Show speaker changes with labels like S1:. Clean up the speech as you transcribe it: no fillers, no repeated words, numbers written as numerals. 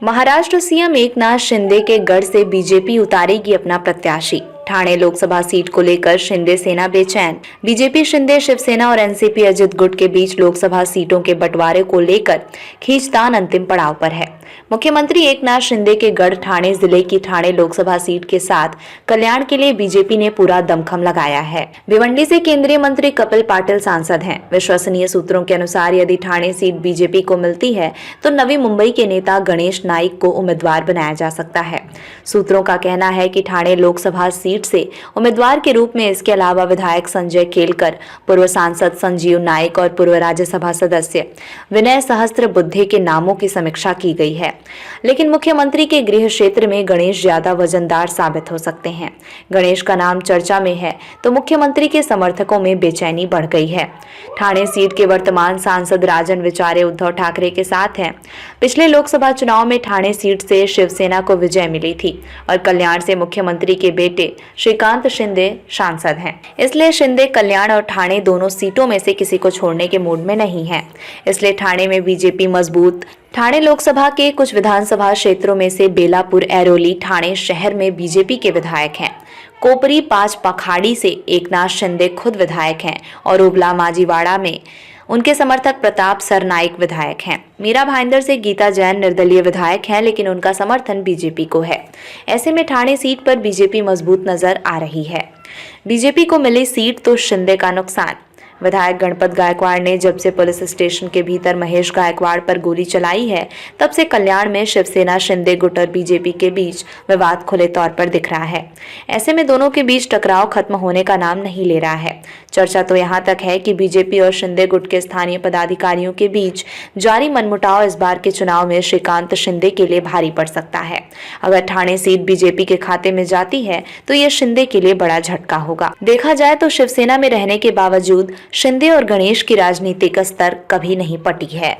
S1: Maharashtra CM Eknath Shinde के गढ़ से बीजेपी उतारेगी अपना प्रत्याशी। ठाणे लोकसभा सीट को लेकर शिंदे सेना बेचैन। बीजेपी, शिंदे, शिवसेना और एनसीपी अजित गुट के बीच लोकसभा सीटों के बंटवारे को लेकर खींचतान अंतिम पड़ाव पर है। मुख्यमंत्री एकनाथ शिंदे के गढ़ ठाणे जिले की ठाणे लोकसभा सीट के साथ कल्याण के लिए बीजेपी ने पूरा दमखम लगाया है। भिवंडी से केंद्रीय मंत्री कपिल पाटिल सांसद हैं। विश्वसनीय सूत्रों के अनुसार यदि ठाणे सीट बीजेपी को मिलती है तो नवी मुंबई के नेता गणेश नाइक को उम्मीदवार बनाया जा सकता है। सूत्रों का कहना है कि ठाणे लोकसभा सीट से उम्मीदवार के रूप में इसके अलावा विधायक संजय केलकर, पूर्व सांसद संजीव नाइक और पूर्व राज्यसभा सदस्य विनय सहस्त्रबुद्धे के नामों की समीक्षा की गई है। लेकिन मुख्यमंत्री के गृह क्षेत्र में गणेश ज्यादा वजनदार साबित हो सकते हैं। गणेश का नाम चर्चा में है तो मुख्यमंत्री के समर्थकों में बेचैनी बढ़ गई है। ठाणे सीट के वर्तमान सांसद राजन विचारे उद्धव ठाकरे के साथ हैं। पिछले लोकसभा चुनाव में ठाणे सीट से शिवसेना को विजय मिली थी और कल्याण से मुख्यमंत्री के बेटे श्रीकांत शिंदे सांसद हैं। इसलिए शिंदे कल्याण और ठाणे दोनों सीटों में से किसी को छोड़ने के मूड में नहीं है। इसलिए ठाणे में बीजेपी मजबूत। ठाणे लोकसभा के कुछ विधानसभा क्षेत्रों में से बेलापुर, ऐरोली, ठाणे शहर में बीजेपी के विधायक हैं। कोपरी, पांच पखाड़ी से एकनाथ शिंदे खुद विधायक हैं और उबला माजीवाड़ा में उनके समर्थक प्रताप सरनाइक विधायक हैं। मीरा भाईंदर से गीता जैन निर्दलीय विधायक हैं, लेकिन उनका समर्थन बीजेपी को है। ऐसे में ठाणे सीट पर बीजेपी मजबूत नजर आ रही है। बीजेपी को मिली सीट तो शिंदे का नुकसान। विधायक गणपत गायकवाड़ ने जब से पुलिस स्टेशन के भीतर महेश गायकवाड़ पर गोली चलाई है, तब से कल्याण में शिवसेना, शिंदे गुट और बीजेपी के बीच विवाद खुले तौर पर दिख रहा है। ऐसे में दोनों के बीच टकराव खत्म होने का नाम नहीं ले रहा है। चर्चा तो यहाँ तक है कि बीजेपी और शिंदे गुट के स्थानीय पदाधिकारियों के बीच जारी मनमुटाव इस बार के चुनाव में श्रीकांत शिंदे के लिए भारी पड़ सकता है। अगर ठाणे सीट बीजेपी के खाते में जाती है तो यह शिंदे के लिए बड़ा झटका होगा। देखा जाए तो शिवसेना में रहने के बावजूद शिंदे और गणेश की राजनीतिक स्तर कभी नहीं पटी है।